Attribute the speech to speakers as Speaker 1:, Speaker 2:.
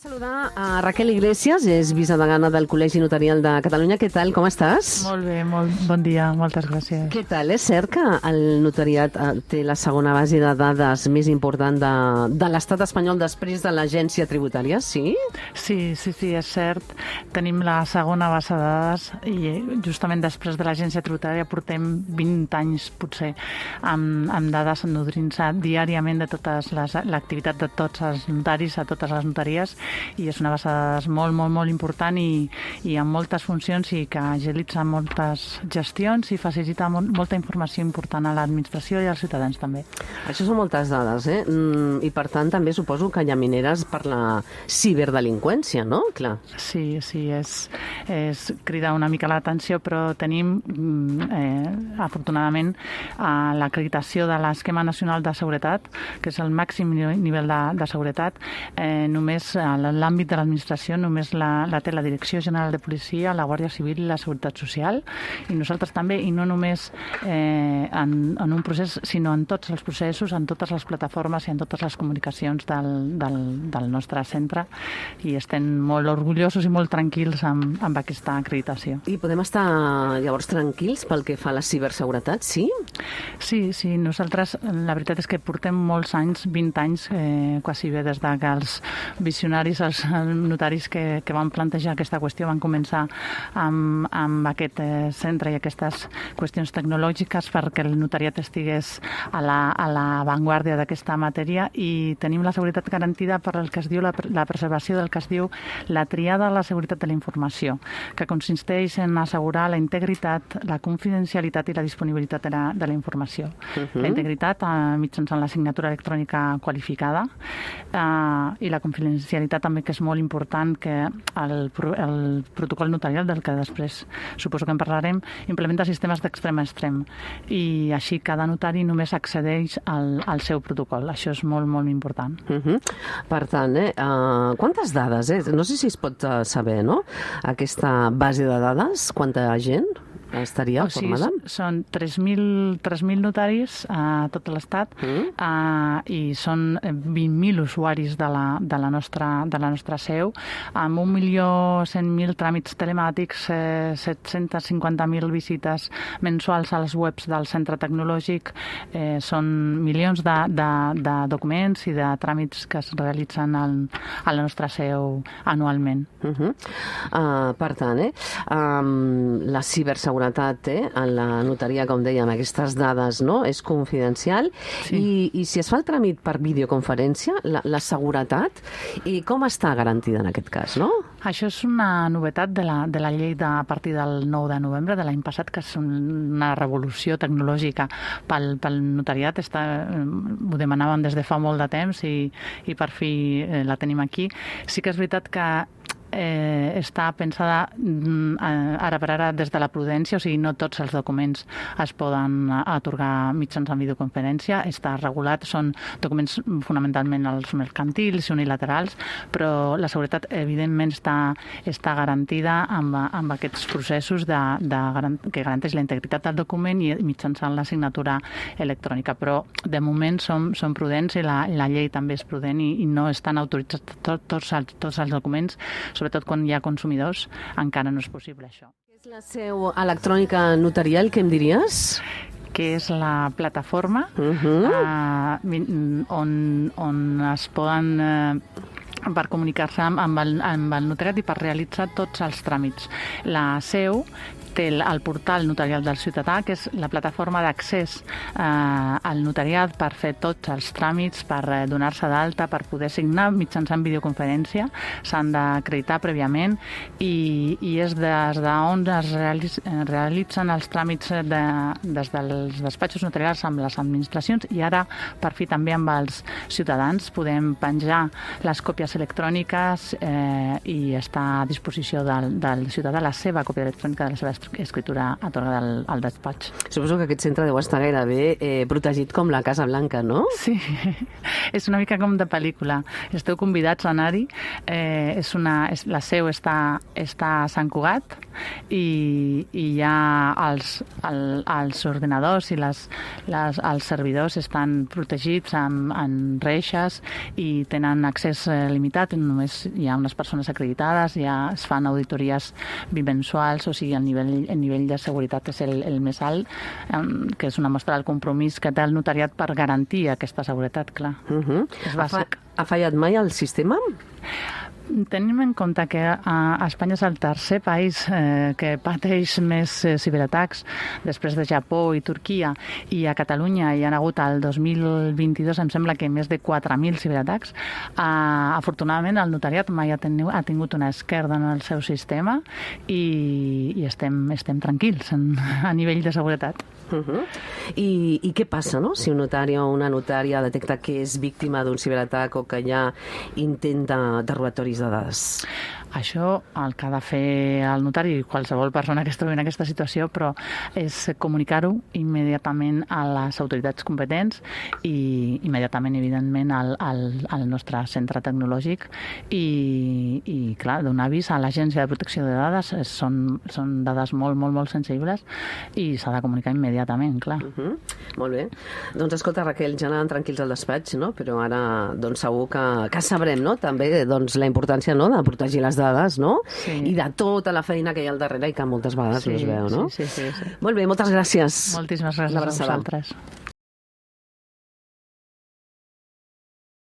Speaker 1: Saludar a Raquel Iglesias, és vicedegana del Col·legi Notarial de Catalunya. Què tal, com estàs?
Speaker 2: Molt bé, bon dia, moltes gràcies.
Speaker 1: Què tal? És cert que el notariat té la segona base de dades més important de l'estat espanyol després de l'agència tributària, sí?
Speaker 2: Sí, és cert. Tenim la segona base de dades i justament després de l'agència tributària portem 20 anys, potser, amb dades nodrint-se diàriament de l'activitat de tots els notaris, a totes les notaries, i és una base de dades molt important i amb moltes funcions i que agilitza moltes gestions i facilita molta informació important a l'administració i als ciutadans també.
Speaker 1: Això són moltes dades, I per tant també suposo que hi ha mineres per la ciberdelinqüència, no? Clar.
Speaker 2: Sí, és cridar una mica l'atenció, però tenim, afortunadament, l'acreditació de l'Esquema Nacional de Seguretat, que és el màxim nivell de seguretat. Només a l'àmbit de l'administració només la té la Direcció General de Policia, la Guàrdia Civil i la Seguretat Social, i nosaltres també, i no només en un procés, sinó en tots els processos, en totes les plataformes i en totes les comunicacions del nostre centre, i estem molt orgullosos i molt tranquils amb aquesta acreditació.
Speaker 1: I podem estar llavors tranquils pel que fa a la ciberseguretat, sí?
Speaker 2: Sí, nosaltres la veritat és que portem molts anys, 20 anys, quasi bé des que els visionaris, els notaris que van plantejar aquesta qüestió van començar amb aquest centre i aquestes qüestions tecnològiques perquè el notariat estigués a l'avantguàrdia d'aquesta matèria, i tenim la seguretat garantida per el que es diu la preservació del que es diu la triada de la seguretat de la informació, que consisteix en assegurar la integritat, la confidencialitat i la disponibilitat de la informació. La integritat mitjançant la signatura electrònica qualificada, i la confidencialitat també, que és molt important, que el protocol notarial, del que després suposo que en parlarem, implementa sistemes d'extrem a extrem, i així cada notari només accedeix al seu protocol. Això és molt important.
Speaker 1: Per tant, quantes dades? No sé si es pot saber, no? Aquesta base de dades, quanta gent estaria formada?
Speaker 2: Són 3.000 notaris a tot l'estat, i són 20.000 usuaris de la nostra seu, amb 1.100.000 tràmits telemàtics, 750.000 visites mensuals a les webs del centre tecnològic. Són milions de documents i de tràmits que es realitzen a la nostra seu anualment.
Speaker 1: Per tant, la ciberseguretat en la notaria, com dèiem, aquestes dades, no? És confidencial. Sí. I si es fa el tràmit per videoconferència, la seguretat, i com està garantida en aquest cas, no?
Speaker 2: Això és una novetat de la llei a partir del 9 de novembre de l'any passat, que és una revolució tecnològica pel notariat. Ho demanàvem des de fa molt de temps i per fi la tenim aquí. Sí que és veritat que està pensada ara per ara des de la prudència, o sigui, no tots els documents es poden atorgar mitjançant videoconferència. Està regulat, són documents fonamentalment els mercantils i unilaterals, però la seguretat evidentment està garantida amb aquests processos que garanteix la integritat del document i mitjançant la signatura electrònica. Però de moment som prudents, i la llei també és prudent, i no estan autoritzats tots els documents, sobretot quan hi ha consumidors, encara no és possible això.
Speaker 1: Què és la seu electrònica notarial, què em diries?
Speaker 2: Que és la plataforma on es poden per comunicar-se amb el notariat i per realitzar tots els tràmits. La seu té el portal notarial del ciutadà, que és la plataforma d'accés al notariat per fer tots els tràmits, per donar-se d'alta, per poder signar mitjançant videoconferència. S'han d'acreditar prèviament, i és des d'on es realitzen els tràmits des dels despatxos notarials amb les administracions, i ara, per fi, també amb els ciutadans. Podem penjar les còpies electròniques i està a disposició del ciutadà la seva còpia electrònica de les seves escritura atorgada al despatx.
Speaker 1: Suposo que aquest centre deu estar gairebé protegit com la Casa Blanca, no?
Speaker 2: Sí, és una mica com de pel·lícula. Esteu convidats a anar-hi. La seu està a Sant Cugat i hi ha els ordinadors i els servidors estan protegits en reixes i tenen accés limitat. Només hi ha unes persones acreditades, es fan auditories bimensuals, o sigui, el nivell de seguretat és el més alt, que és una mostra del compromís que té el notariat per garantir aquesta seguretat, clar. És bàsic.
Speaker 1: Ha fallat mai el sistema?
Speaker 2: Tenim en compte que Espanya és el tercer país que pateix més ciberatacs després de Japó i Turquia, i a Catalunya hi ha hagut el 2022, em sembla que més de 4.000 ciberatacs. Afortunadament, el notariat mai ha tingut una esquerda en el seu sistema i estem tranquils a nivell de seguretat.
Speaker 1: I què passa, no?, si un notari o una notària detecta que és víctima d'un ciberatac o que ja intenta de robatoris de dades?
Speaker 2: Això el que ha de fer el notari i qualsevol persona que es trobi en aquesta situació, però és comunicar-ho immediatament a les autoritats competents i immediatament, evidentment, al nostre centre tecnològic i clar, donar avís a l'Agència de Protecció de Dades. Són dades molt, molt, molt sensibles i s'ha de comunicar immediatament, clar.
Speaker 1: Molt bé. Doncs escolta, Raquel, ja anàvem tranquils al despatx, no? Però ara doncs, segur que sabrem, no?, també doncs, la importància, no?, de protegir les dades, no? Sí. I de tota la feina que hi ha al darrere i que moltes vegades no es veu, no?
Speaker 2: Sí.
Speaker 1: Molt bé, moltes gràcies.
Speaker 2: Moltíssimes gràcies a vosaltres.